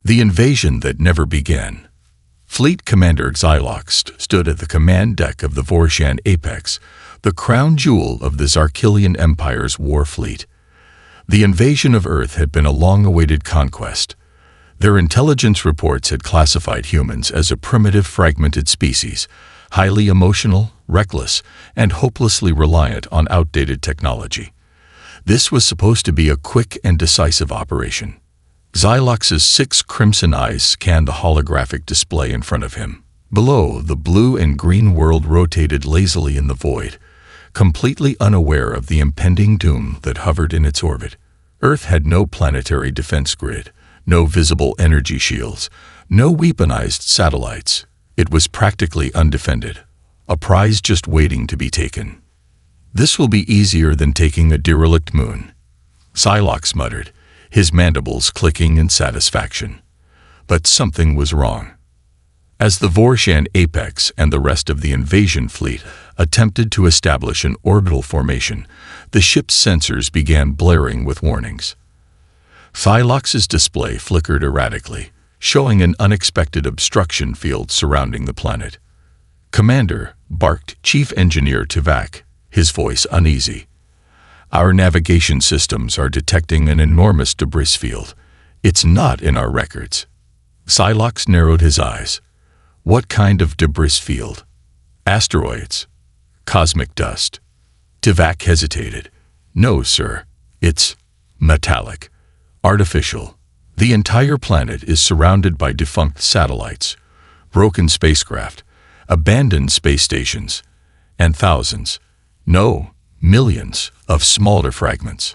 The invasion that never began. Fleet Commander Xylox stood at the command deck of the Vorshan Apex, the crown jewel of the Zarkilian Empire's war fleet. The invasion of Earth had been a long-awaited conquest. Their intelligence reports had classified humans as a primitive, fragmented species, highly emotional, reckless, and hopelessly reliant on outdated technology. This was supposed to be a quick and decisive operation. Xylox's 6 crimson eyes scanned the holographic display in front of him. Below, the blue and green world rotated lazily in the void, completely unaware of the impending doom that hovered in its orbit. Earth had no planetary defense grid, no visible energy shields, no weaponized satellites. It was practically undefended, a prize just waiting to be taken. "This will be easier than taking a derelict moon," Xylox muttered, his mandibles clicking in satisfaction. But something was wrong. As the Vorshan Apex and the rest of the invasion fleet attempted to establish an orbital formation, the ship's sensors began blaring with warnings. Xylox's display flickered erratically, showing an unexpected obstruction field surrounding the planet. "Commander," barked Chief Engineer Tivak, his voice uneasy. "Our navigation systems are detecting an enormous debris field. It's not in our records." Xylox narrowed his eyes. "What kind of debris field?" "Asteroids. Cosmic dust." Tivak hesitated. "No, sir. It's metallic. Artificial. The entire planet is surrounded by defunct satellites, broken spacecraft, abandoned space stations, and thousands, no, millions, of smaller fragments."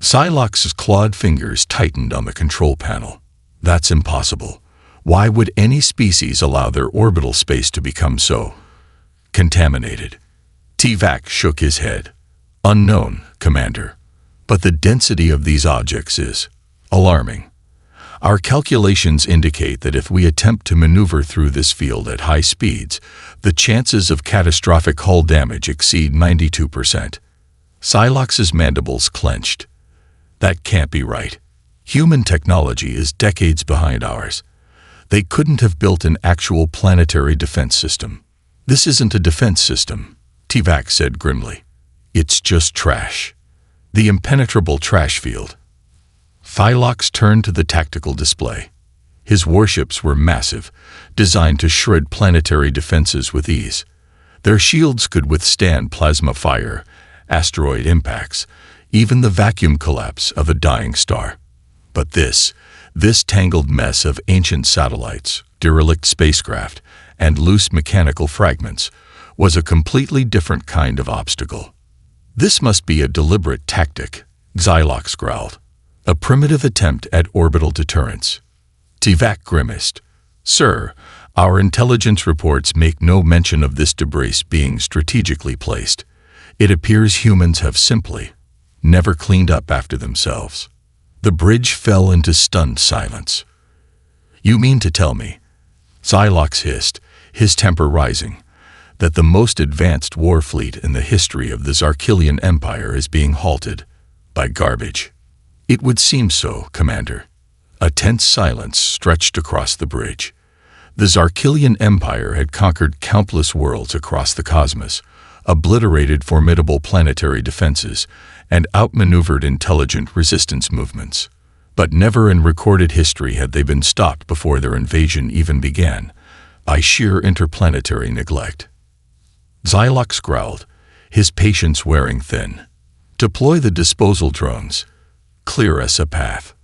Xylox's clawed fingers tightened on the control panel. "That's impossible. Why would any species allow their orbital space to become so contaminated?" Tivak shook his head. "Unknown, Commander. But the density of these objects is alarming. Our calculations indicate that if we attempt to maneuver through this field at high speeds, the chances of catastrophic hull damage exceed 92%. Xylox's mandibles clenched. "That can't be right. Human technology is decades behind ours. They couldn't have built an actual planetary defense system." "This isn't a defense system," Tivak said grimly. "It's just trash. The impenetrable trash field." Xylox turned to the tactical display. His warships were massive, designed to shred planetary defenses with ease. Their shields could withstand plasma fire, asteroid impacts, even the vacuum collapse of a dying star. But this tangled mess of ancient satellites, derelict spacecraft, and loose mechanical fragments was a completely different kind of obstacle. "This must be a deliberate tactic," Xylox growled. "A primitive attempt at orbital deterrence." Tivak grimaced. "Sir, our intelligence reports make no mention of this debris being strategically placed. It appears humans have simply never cleaned up after themselves." The bridge fell into stunned silence. "You mean to tell me," Xylox hissed, his temper rising, "that the most advanced war fleet in the history of the Zarkilian Empire is being halted by garbage?" "It would seem so, Commander." A tense silence stretched across the bridge. The Zarkilian Empire had conquered countless worlds across the cosmos, obliterated formidable planetary defenses, and outmaneuvered intelligent resistance movements. But never in recorded history had they been stopped before their invasion even began, by sheer interplanetary neglect. Xylox growled, his patience wearing thin. "Deploy the disposal drones. Clear us a path."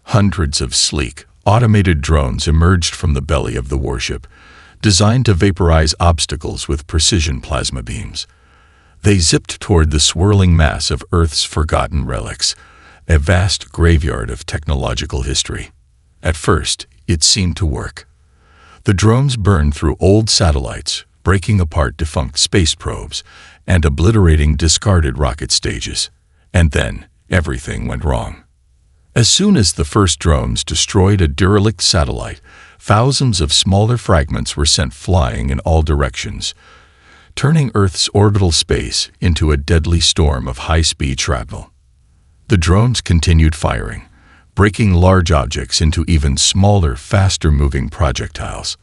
Hundreds of sleek, automated drones emerged from the belly of the warship, designed to vaporize obstacles with precision plasma beams. They zipped toward the swirling mass of Earth's forgotten relics, a vast graveyard of technological history. At first, it seemed to work. The drones burned through old satellites, breaking apart defunct space probes, and obliterating discarded rocket stages. And then, everything went wrong. As soon as the first drones destroyed a derelict satellite, thousands of smaller fragments were sent flying in all directions, turning Earth's orbital space into a deadly storm of high-speed shrapnel. The drones continued firing, breaking large objects into even smaller, faster-moving projectiles.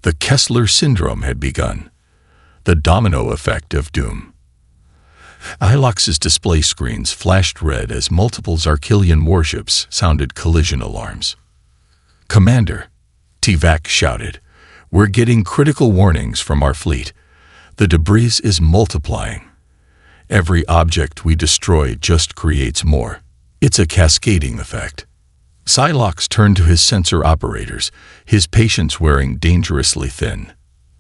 The Kessler syndrome had begun, the domino effect of doom. Ilox's display screens flashed red as multiple Zarkilian warships sounded collision alarms. "Commander," Tivak shouted, "we're getting critical warnings from our fleet. The debris is multiplying. Every object we destroy just creates more. It's a cascading effect." Psylocke turned to his sensor operators, his patience wearing dangerously thin.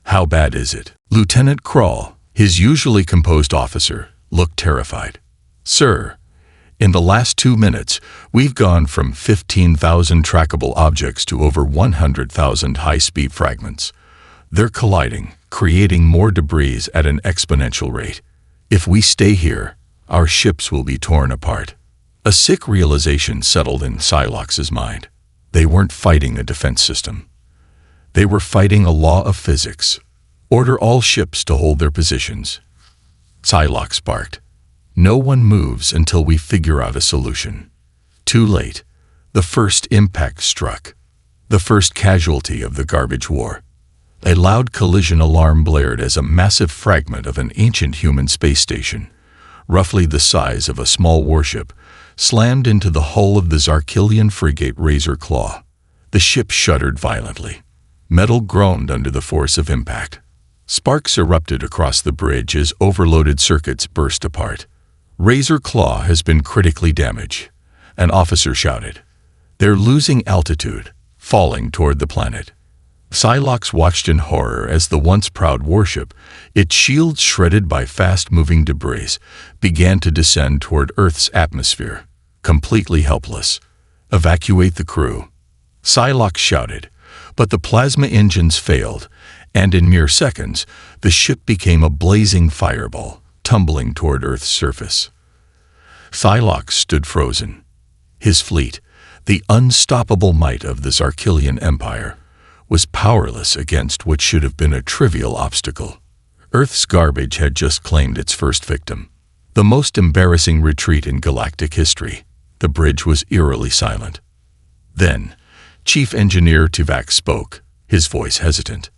"How bad is it?" Lieutenant Krull, his usually composed officer, looked terrified. "Sir, in the last 2 minutes, we've gone from 15,000 trackable objects to over 100,000 high-speed fragments. They're colliding, creating more debris at an exponential rate. If we stay here, our ships will be torn apart." A sick realization settled in Psylocke's mind. They weren't fighting a defense system. They were fighting a law of physics. "Order all ships to hold their positions." Psylocke barked. "No one moves until we figure out a solution." Too late. The first impact struck. The first casualty of the garbage war. A loud collision alarm blared as a massive fragment of an ancient human space station, roughly the size of a small warship, slammed into the hull of the Zarkilian frigate Razor Claw. The ship shuddered violently. Metal groaned under the force of impact. Sparks erupted across the bridge as overloaded circuits burst apart. "Razor Claw has been critically damaged," an officer shouted. "They're losing altitude, falling toward the planet." Psylocke watched in horror as the once proud warship, its shields shredded by fast-moving debris, began to descend toward Earth's atmosphere, completely helpless. "Evacuate the crew," Psylocke shouted, but the plasma engines failed, and in mere seconds, the ship became a blazing fireball, tumbling toward Earth's surface. Psylocke stood frozen. His fleet, the unstoppable might of the Zarkilian Empire, was powerless against what should have been a trivial obstacle. Earth's garbage had just claimed its first victim. The most embarrassing retreat in galactic history. The bridge was eerily silent. Then, Chief Engineer Tivak spoke, his voice hesitant.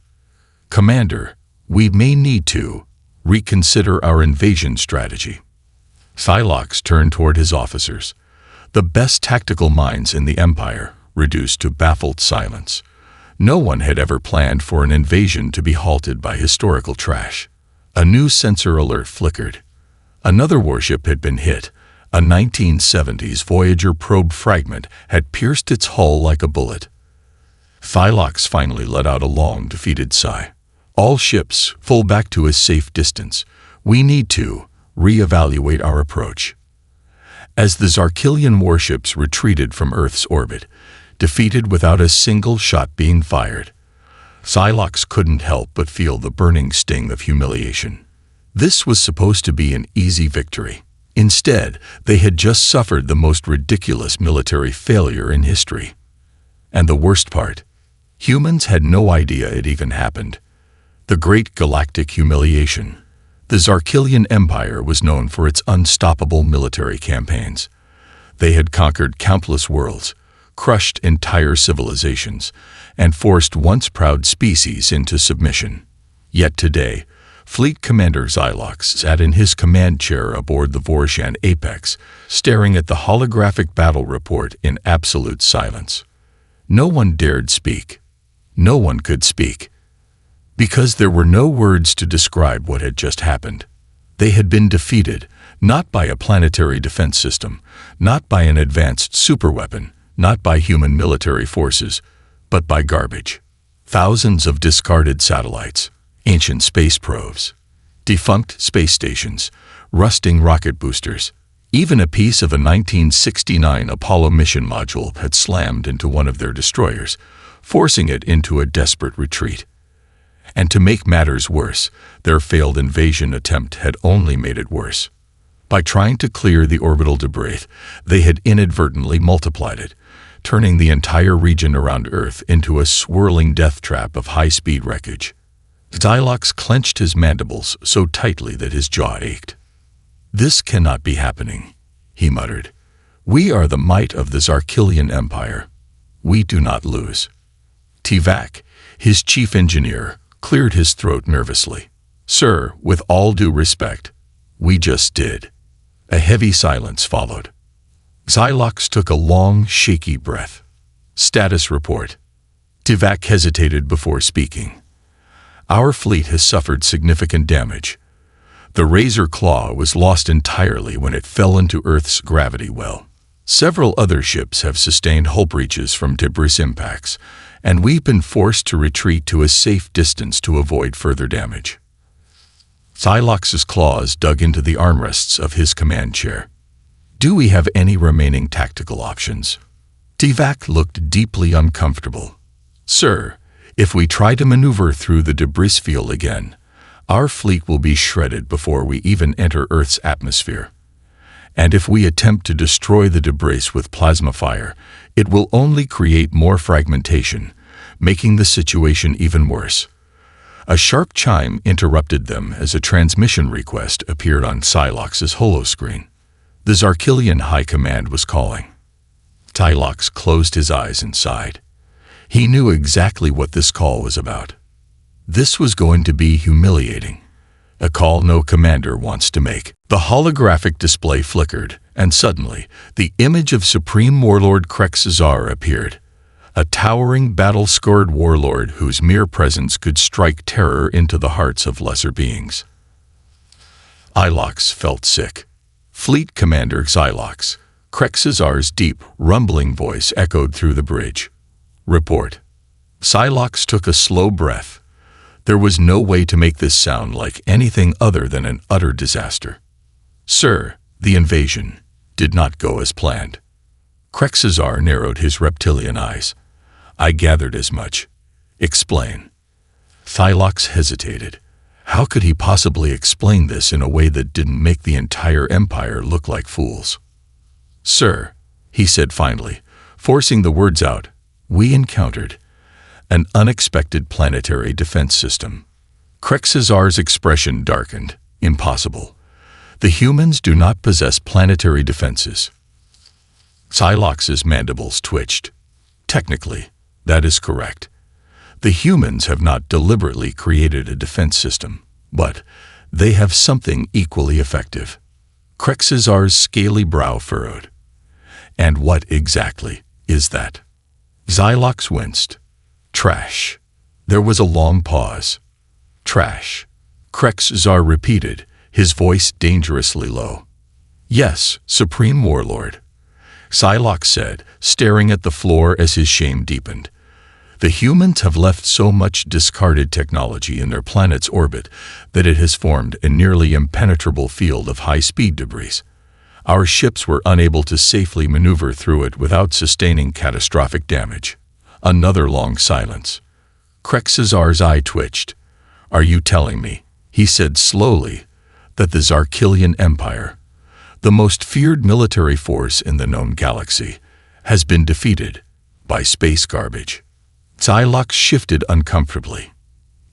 "Commander, we may need to reconsider our invasion strategy." Psylocke turned toward his officers, the best tactical minds in the Empire, reduced to baffled silence. No one had ever planned for an invasion to be halted by historical trash. A new sensor alert flickered. Another warship had been hit. A 1970s Voyager probe fragment had pierced its hull like a bullet. Psylocke finally let out a long, defeated sigh. "All ships, pull back to a safe distance. We need to reevaluate our approach." As the Zarkilian warships retreated from Earth's orbit, defeated without a single shot being fired, Psylocke couldn't help but feel the burning sting of humiliation. This was supposed to be an easy victory. Instead, they had just suffered the most ridiculous military failure in history. And the worst part, humans had no idea it even happened. The Great Galactic Humiliation. The Zarkilian Empire was known for its unstoppable military campaigns. They had conquered countless worlds, crushed entire civilizations, and forced once proud species into submission. Yet today, Fleet Commander Psylocke sat in his command chair aboard the Vorshan Apex, staring at the holographic battle report in absolute silence. No one dared speak. No one could speak. Because there were no words to describe what had just happened. They had been defeated, not by a planetary defense system, not by an advanced superweapon, not by human military forces, but by garbage. Thousands of discarded satellites, ancient space probes, defunct space stations, rusting rocket boosters. Even a piece of a 1969 Apollo mission module had slammed into one of their destroyers, forcing it into a desperate retreat. And to make matters worse, their failed invasion attempt had only made it worse. By trying to clear the orbital debris, they had inadvertently multiplied it, turning the entire region around Earth into a swirling death trap of high-speed wreckage. Psylocke clenched his mandibles so tightly that his jaw ached. "This cannot be happening," he muttered. We are the might of the Zarkilian Empire. We do not lose. Tivak, his chief engineer, cleared his throat nervously. Sir, with all due respect, we just did. A heavy silence followed. Xylox took a long, shaky breath. Status report. Tivak hesitated before speaking. Our fleet has suffered significant damage. The Razor Claw was lost entirely when it fell into Earth's gravity well. Several other ships have sustained hull breaches from debris impacts, and we've been forced to retreat to a safe distance to avoid further damage. Xylox's claws dug into the armrests of his command chair. Do we have any remaining tactical options? Tivak looked deeply uncomfortable. Sir, if we try to maneuver through the debris field again, our fleet will be shredded before we even enter Earth's atmosphere. And if we attempt to destroy the debris with plasma fire, it will only create more fragmentation, making the situation even worse. A sharp chime interrupted them as a transmission request appeared on Xylox's holoscreen. The Zarkilian High Command was calling. Xylox closed his eyes and sighed. He knew exactly what this call was about. This was going to be humiliating. A call no commander wants to make. The holographic display flickered, and suddenly, the image of Supreme Warlord Krexazar appeared. A towering, battle-scarred warlord whose mere presence could strike terror into the hearts of lesser beings. Xylox felt sick. Fleet Commander Xylox. Krexazar's deep, rumbling voice echoed through the bridge. Report. Xylox took a slow breath. There was no way to make this sound like anything other than an utter disaster. Sir, the invasion did not go as planned. Krexazar narrowed his reptilian eyes. I gathered as much. Explain. Xylox hesitated. How could he possibly explain this in a way that didn't make the entire empire look like fools? Sir, he said finally, forcing the words out, we encountered an unexpected planetary defense system. Krexazar's expression darkened. Impossible. The humans do not possess planetary defenses. Xylox's mandibles twitched. Technically, that is correct. The humans have not deliberately created a defense system, but they have something equally effective. Krexazar's scaly brow furrowed. And what exactly is that? Xylox winced. Trash. There was a long pause. Trash. Krexazar repeated, his voice dangerously low. Yes, Supreme Warlord. Xylox said, staring at the floor as his shame deepened. The humans have left so much discarded technology in their planet's orbit that it has formed a nearly impenetrable field of high-speed debris. Our ships were unable to safely maneuver through it without sustaining catastrophic damage. Another long silence. Krexazar's eye twitched. Are you telling me, he said slowly, that the Zarkilian Empire, the most feared military force in the known galaxy, has been defeated by space garbage? Xylox shifted uncomfortably.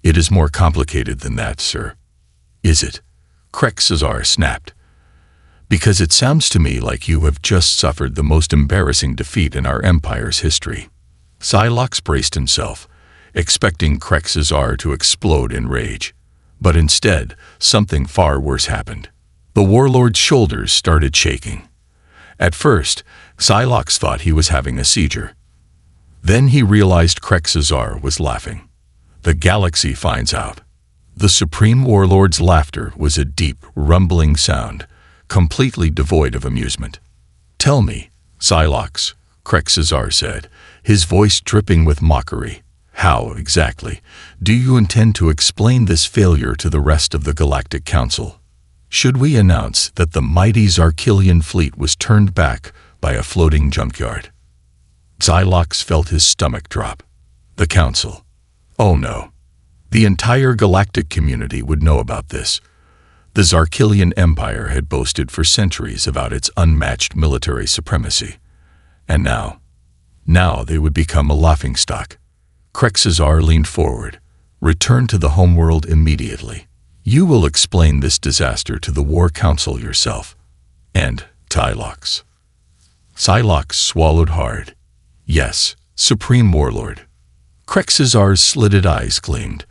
It is more complicated than that, sir. Is it? Krexazar snapped. Because it sounds to me like you have just suffered the most embarrassing defeat in our empire's history. Xylox braced himself, expecting Krexazar to explode in rage. But instead, something far worse happened. The warlord's shoulders started shaking. At first, Xylox thought he was having a seizure. Then he realized Krexazar was laughing. The galaxy finds out. The Supreme Warlord's laughter was a deep, rumbling sound, completely devoid of amusement. Tell me, Xylox, Krexazar said, his voice dripping with mockery. How, exactly, do you intend to explain this failure to the rest of the Galactic Council? Should we announce that the mighty Zarkilian fleet was turned back by a floating junkyard? Xylox felt his stomach drop. The Council. Oh no. The entire galactic community would know about this. The Zarkilian Empire had boasted for centuries about its unmatched military supremacy. And now they would become a laughingstock. Krexazar leaned forward. Return to the homeworld immediately. You will explain this disaster to the War Council yourself. And Xylox. Psylocke swallowed hard. Yes, Supreme Warlord. Krexazar's slitted eyes gleamed.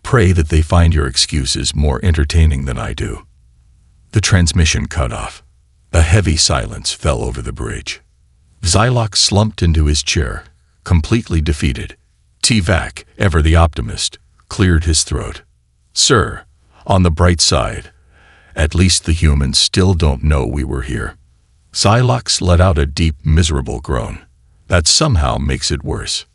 Pray that they find your excuses more entertaining than I do. The transmission cut off. A heavy silence fell over the bridge. Psylocke slumped into his chair, completely defeated. T-Vac, ever the optimist, cleared his throat. Sir, on the bright side, at least the humans still don't know we were here. Psylocke let out a deep, miserable groan. That somehow makes it worse.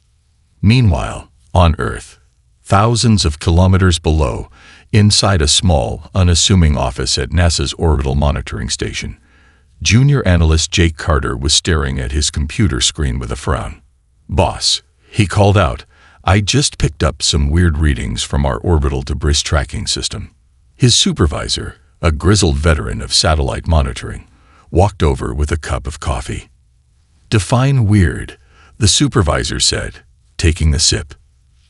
Meanwhile, on Earth, thousands of kilometers below, inside a small, unassuming office at NASA's Orbital Monitoring Station, Junior Analyst Jake Carter was staring at his computer screen with a frown. Boss, he called out, I just picked up some weird readings from our orbital debris tracking system. His supervisor, a grizzled veteran of satellite monitoring, walked over with a cup of coffee. Define weird, the supervisor said, taking a sip.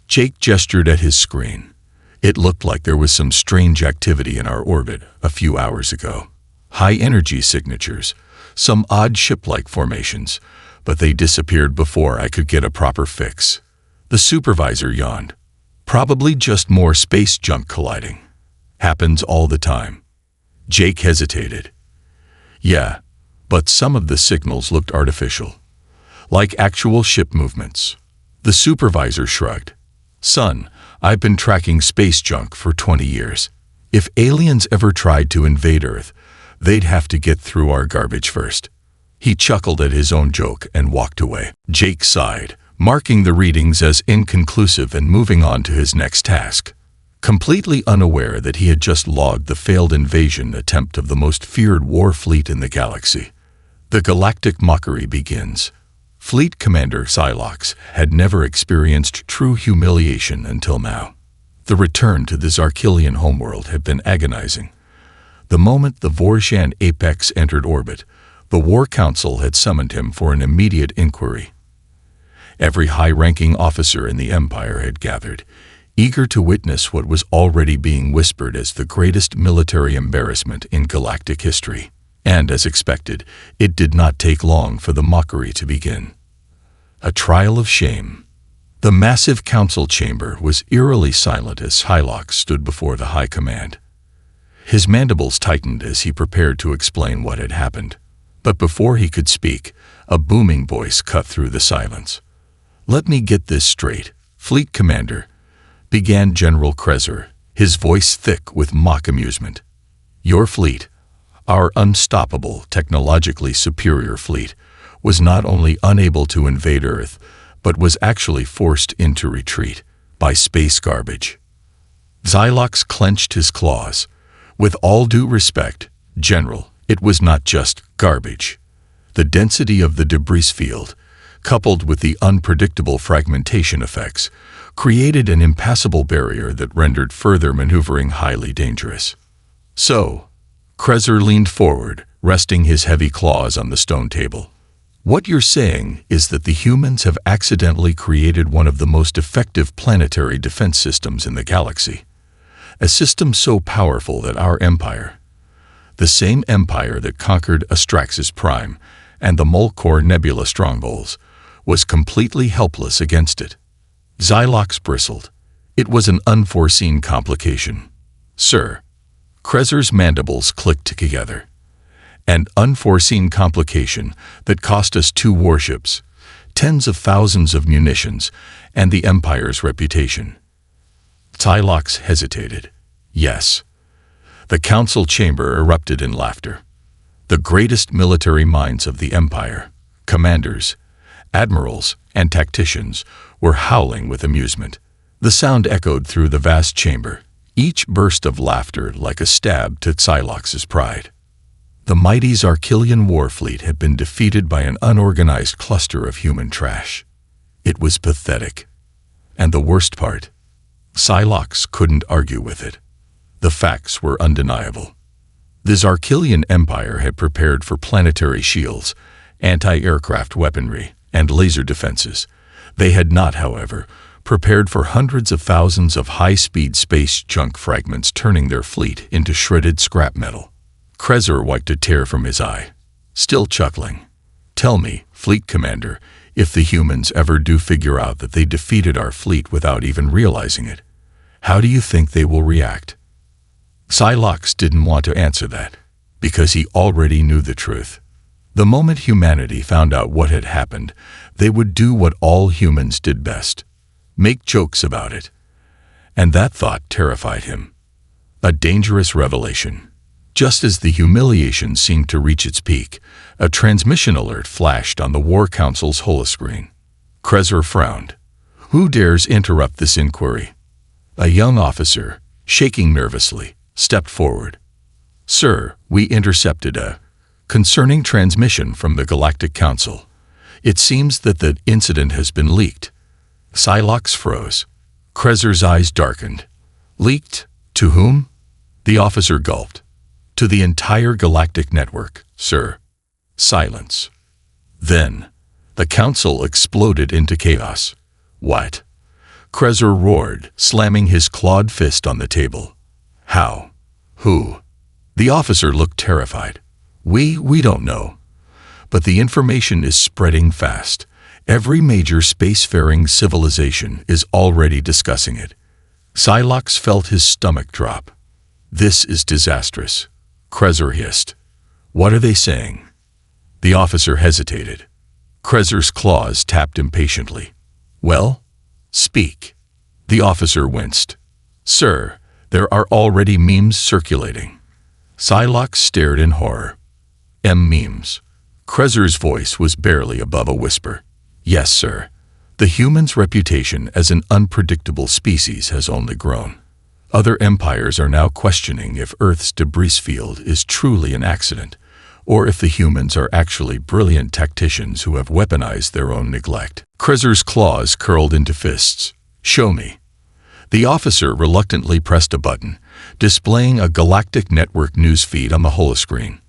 Jake gestured at his screen. It looked like there was some strange activity in our orbit a few hours ago. High-energy signatures, some odd ship-like formations, but they disappeared before I could get a proper fix. The supervisor yawned. Probably just more space junk colliding. Happens all the time. Jake hesitated. Yeah, but some of the signals looked artificial, like actual ship movements. The supervisor shrugged. Son, I've been tracking space junk for 20 years. If aliens ever tried to invade Earth, they'd have to get through our garbage first. He chuckled at his own joke and walked away. Jake sighed, marking the readings as inconclusive and moving on to his next task. Completely unaware that he had just logged the failed invasion attempt of the most feared war fleet in the galaxy. The galactic mockery begins. Fleet Commander Psylocke had never experienced true humiliation until now. The return to the Zarkilian homeworld had been agonizing. The moment the Vorshan Apex entered orbit, the War Council had summoned him for an immediate inquiry. Every high-ranking officer in the Empire had gathered, eager to witness what was already being whispered as the greatest military embarrassment in galactic history. And, as expected, it did not take long for the mockery to begin. A trial of shame. The massive council chamber was eerily silent as Psylocke stood before the High Command. His mandibles tightened as he prepared to explain what had happened. But before he could speak, a booming voice cut through the silence. Let me get this straight, Fleet Commander, began General Krezzer, his voice thick with mock amusement. Your fleet, our unstoppable, technologically superior fleet, was not only unable to invade Earth, but was actually forced into retreat by space garbage. Psylocke clenched his claws. With all due respect, General, it was not just garbage. The density of the debris field, coupled with the unpredictable fragmentation effects, created an impassable barrier that rendered further maneuvering highly dangerous. So, Krezzer leaned forward, resting his heavy claws on the stone table. What you're saying is that the humans have accidentally created one of the most effective planetary defense systems in the galaxy. A system so powerful that our empire, the same empire that conquered Astraxis Prime and the Mulkor Nebula strongholds, was completely helpless against it. Psylocke bristled. It was an unforeseen complication. Sir, Krezzer's mandibles clicked together. An unforeseen complication that cost us 2 warships, tens of thousands of munitions, and the Empire's reputation. Psylocke hesitated. Yes. The council chamber erupted in laughter. The greatest military minds of the Empire, commanders, admirals, and tacticians, were howling with amusement. The sound echoed through the vast chamber, each burst of laughter like a stab to Psylocke's pride. The mighty Zarkilian war fleet had been defeated by an unorganized cluster of human trash. It was pathetic. And the worst part, Psylocke couldn't argue with it. The facts were undeniable. The Zarkilian Empire had prepared for planetary shields, anti-aircraft weaponry, and laser defenses. They had not, however, prepared for hundreds of thousands of high-speed space junk fragments turning their fleet into shredded scrap metal. Krezzer wiped a tear from his eye, still chuckling. Tell me, Fleet Commander, if the humans ever do figure out that they defeated our fleet without even realizing it, how do you think they will react? Psylocke didn't want to answer that, because he already knew the truth. The moment humanity found out what had happened, they would do what all humans did best: make jokes about it. And that thought terrified him. A dangerous revelation. Just as the humiliation seemed to reach its peak, a transmission alert flashed on the War Council's holoscreen. Krezzer frowned. Who dares interrupt this inquiry? A young officer, shaking nervously, stepped forward. Sir, we intercepted a concerning transmission from the Galactic Council. It seems that the incident has been leaked. Psylocke froze. Krezzer's eyes darkened. Leaked? To whom? The officer gulped. To the entire galactic network, sir. Silence. Then, the council exploded into chaos. What? Krezzer roared, slamming his clawed fist on the table. How? Who? The officer looked terrified. We don't know. But the information is spreading fast. Every major spacefaring civilization is already discussing it. Psylocke felt his stomach drop. This is disastrous. Krezzer hissed. What are they saying? The officer hesitated. Krezzer's claws tapped impatiently. Well, speak. The officer winced. Sir, there are already memes circulating. Psylocke stared in horror. Memes. Krezzer's voice was barely above a whisper. Yes, sir. The human's reputation as an unpredictable species has only grown. Other empires are now questioning if Earth's debris field is truly an accident, or if the humans are actually brilliant tacticians who have weaponized their own neglect. Krezzer's claws curled into fists. Show me. The officer reluctantly pressed a button, displaying a galactic network news feed on the holoscreen.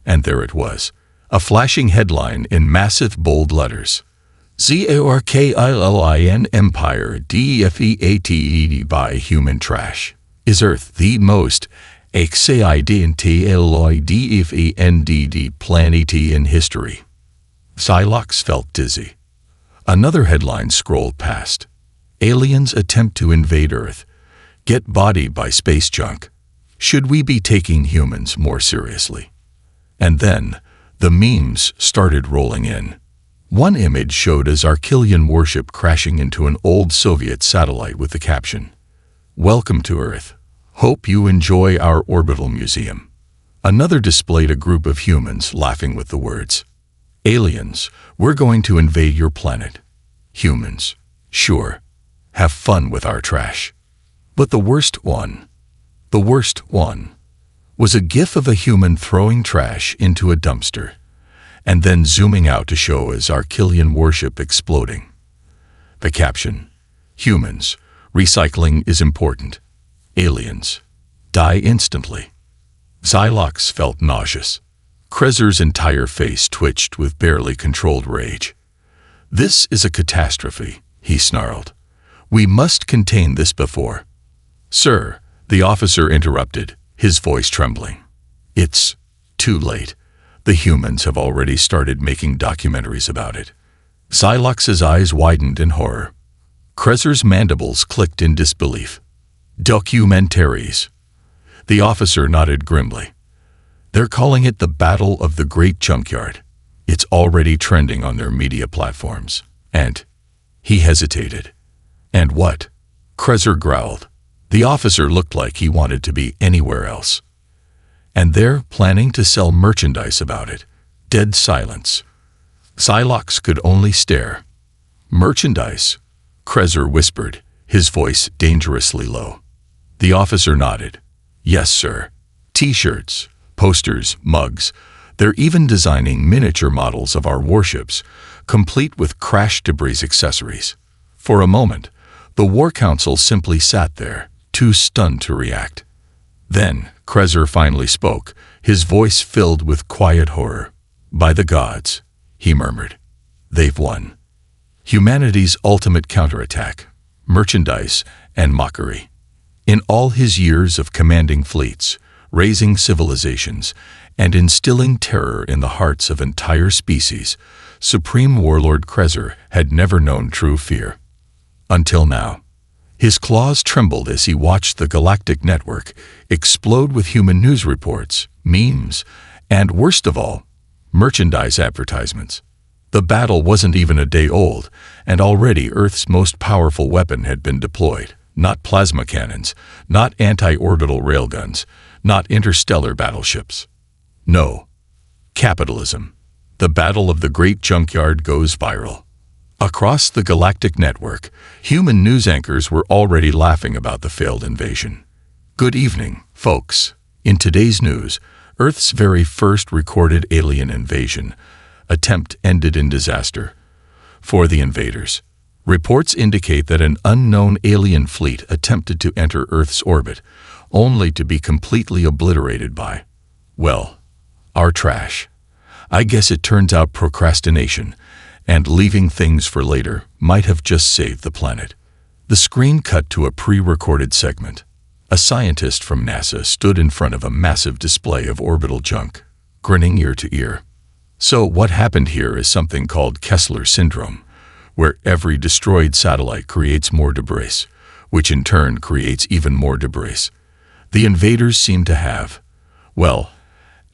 And there it was, a flashing headline in massive bold letters. ZARKILIN Empire DEFEATED by human trash. Is Earth the most excidentlydefended planet in history? Psylocke felt dizzy. Another headline scrolled past. Aliens attempt to invade Earth. Get bodied by space junk. Should we be taking humans more seriously? And then, the memes started rolling in. One image showed a Zarkilian warship crashing into an old Soviet satellite with the caption, "Welcome to Earth. Hope you enjoy our orbital museum." Another displayed a group of humans laughing with the words, "Aliens, we're going to invade your planet." Humans, sure, have fun with our trash. But the worst one, was a gif of a human throwing trash into a dumpster, and then zooming out to show a Zarkilian warship exploding. The caption, "Humans, recycling is important. Aliens, die instantly." Psylocke felt nauseous. Krezzer's entire face twitched with barely controlled rage. "This is a catastrophe," he snarled. "We must contain this before—" "Sir," the officer interrupted, his voice trembling. "It's too late. The humans have already started making documentaries about it." Psylocke's eyes widened in horror. Krezzer's mandibles clicked in disbelief. "Documentaries?" The officer nodded grimly. "They're calling it the Battle of the Great Junkyard. It's already trending on their media platforms. And—" He hesitated. "And what?" Krezzer growled. The officer looked like he wanted to be anywhere else. "And they're planning to sell merchandise about it." Dead silence. Psylocke could only stare. "Merchandise?" Krezzer whispered, his voice dangerously low. The officer nodded. "Yes, sir. T-shirts, posters, mugs. They're even designing miniature models of our warships, complete with crash debris accessories." For a moment, the War Council simply sat there, too stunned to react. Then, Krezzer finally spoke, his voice filled with quiet horror. "By the gods," he murmured. "They've won. Humanity's ultimate counterattack, merchandise, and mockery." In all his years of commanding fleets, raising civilizations, and instilling terror in the hearts of entire species, Supreme Warlord Krezer had never known true fear. Until now. His claws trembled as he watched the galactic network explode with human news reports, memes, and, worst of all, merchandise advertisements. The battle wasn't even a day old, and already Earth's most powerful weapon had been deployed. Not plasma cannons, not anti-orbital railguns, not interstellar battleships. No. Capitalism. The battle of the great junkyard goes viral. Across the galactic network, human news anchors were already laughing about the failed invasion. Good evening, folks. In today's news, Earth's very first recorded alien invasion attempt ended in disaster. For the invaders, reports indicate that an unknown alien fleet attempted to enter Earth's orbit, only to be completely obliterated by, well, our trash. I guess it turns out procrastination and leaving things for later might have just saved the planet. The screen cut to a pre-recorded segment. A scientist from NASA stood in front of a massive display of orbital junk, grinning ear to ear. So what happened here is something called Kessler syndrome, where every destroyed satellite creates more debris, which in turn creates even more debris. The invaders seem to have, well,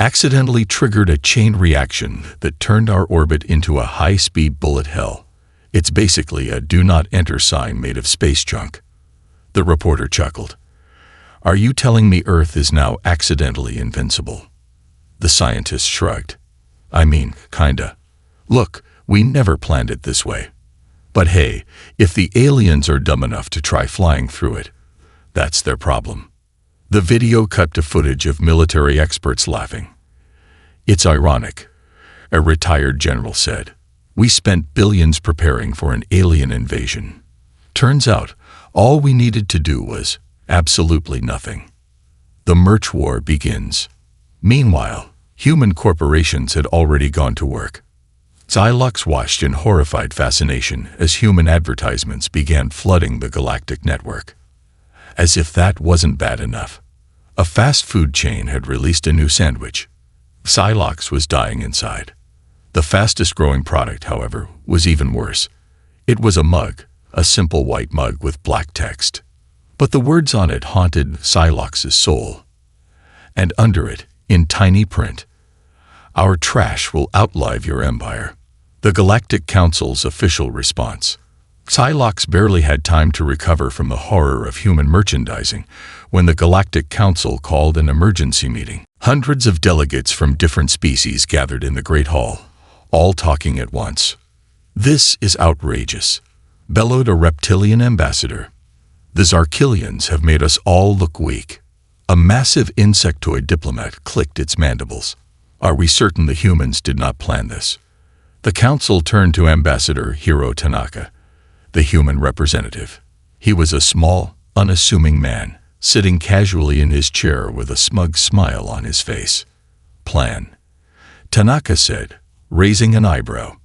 accidentally triggered a chain reaction that turned our orbit into a high-speed bullet hell. It's basically a do not enter sign made of space junk. The reporter chuckled. Are you telling me Earth is now accidentally invincible? The scientist shrugged. I mean, kinda. Look, we never planned it this way. But hey, if the aliens are dumb enough to try flying through it, that's their problem. The video cut to footage of military experts laughing. It's ironic, a retired general said. We spent billions preparing for an alien invasion. Turns out, all we needed to do was absolutely nothing. The merch war begins. Meanwhile, human corporations had already gone to work. Xylox watched in horrified fascination as human advertisements began flooding the galactic network. As if that wasn't bad enough, a fast food chain had released a new sandwich. Xylox was dying inside. The fastest growing product, however, was even worse. It was a mug, a simple white mug with black text. But the words on it haunted Xylox's soul. And under it, in tiny print, "Our trash will outlive your empire." The Galactic Council's official response. Xylox barely had time to recover from the horror of human merchandising when the Galactic Council called an emergency meeting. Hundreds of delegates from different species gathered in the Great Hall, all talking at once. "This is outrageous," bellowed a reptilian ambassador. "The Zarkilians have made us all look weak." A massive insectoid diplomat clicked its mandibles. "Are we certain the humans did not plan this?" The council turned to Ambassador Hiro Tanaka, the human representative. He was a small, unassuming man, sitting casually in his chair with a smug smile on his face. "Plan," Tanaka said, raising an eyebrow.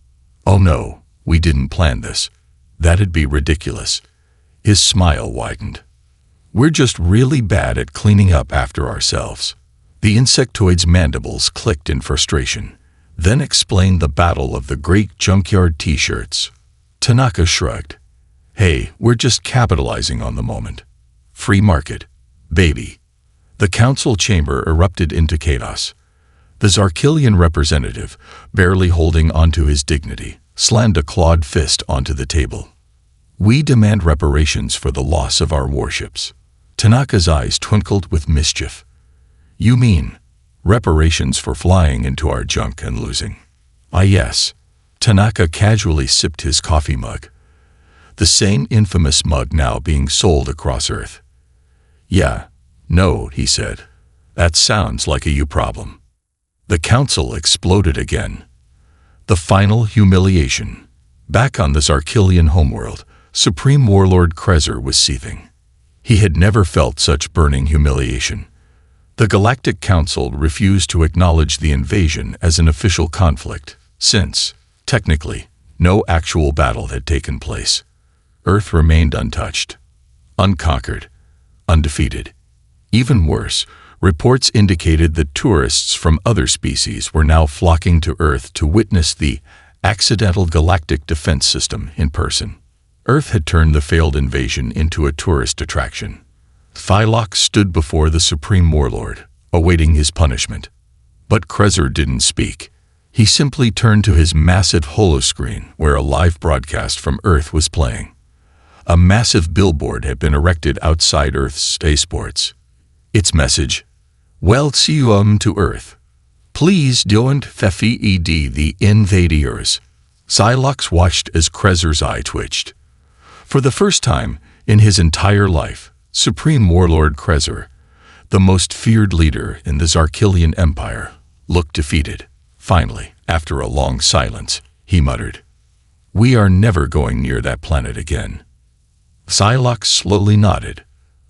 "Oh no, we didn't plan this. That'd be ridiculous." His smile widened. "We're just really bad at cleaning up after ourselves." The insectoid's mandibles clicked in frustration, then explained the battle of the great junkyard t-shirts. Tanaka shrugged. "Hey, we're just capitalizing on the moment. Free market, baby." The council chamber erupted into chaos. The Zarkilian representative, barely holding onto his dignity, slammed a clawed fist onto the table. "We demand reparations for the loss of our warships." Tanaka's eyes twinkled with mischief. "You mean reparations for flying into our junk and losing?" "Ah, yes." Tanaka casually sipped his coffee mug. The same infamous mug now being sold across Earth. "Yeah, no," he said. "That sounds like a you problem." The council exploded again. The final humiliation. Back on the Zarkilian homeworld, Supreme Warlord Krezer was seething. He had never felt such burning humiliation. The Galactic Council refused to acknowledge the invasion as an official conflict, since, technically, no actual battle had taken place. Earth remained untouched, unconquered, undefeated. Even worse, Reports indicated that tourists from other species were now flocking to Earth to witness the accidental galactic defense system in person. Earth had turned the failed invasion into a tourist attraction. Thylox stood before the Supreme Warlord, awaiting his punishment. But Krezer didn't speak. He simply turned to his massive holoscreen where a live broadcast from Earth was playing. A massive billboard had been erected outside Earth's spaceports. Its message, "Welcome to Earth. Please don't feed the invaders." Thylox watched as Krezer's eye twitched. For the first time in his entire life, Supreme Warlord Krezer, the most feared leader in the Zarkilian Empire, looked defeated. Finally, after a long silence, he muttered, "We are never going near that planet again." Thylox slowly nodded.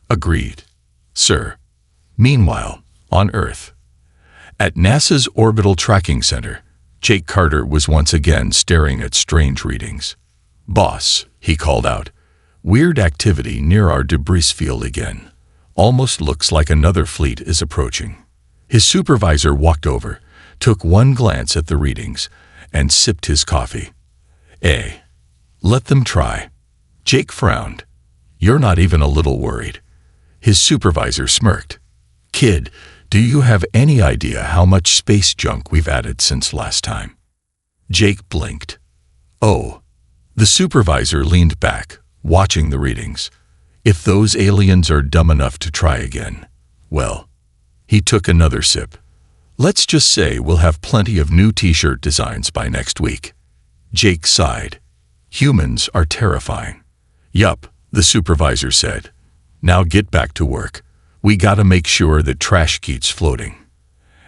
"Agreed, sir." Meanwhile, on Earth, at NASA's Orbital Tracking Center, Jake Carter was once again staring at strange readings. "Boss," he called out, "weird activity near our debris field again. Almost looks like another fleet is approaching." His supervisor walked over, took one glance at the readings, and sipped his coffee. Let them try." Jake frowned. "You're not even a little worried." His supervisor smirked. "Kid, do you have any idea how much space junk we've added since last time?" Jake blinked. "Oh." The supervisor leaned back, watching the readings. "If those aliens are dumb enough to try again, well." He took another sip. "Let's just say we'll have plenty of new t-shirt designs by next week." Jake sighed. "Humans are terrifying." "Yup," the supervisor said. "Now get back to work. We gotta make sure that trash keeps floating."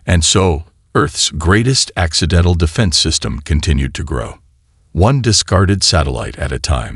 And so, Earth's greatest accidental defense system continued to grow, one discarded satellite at a time.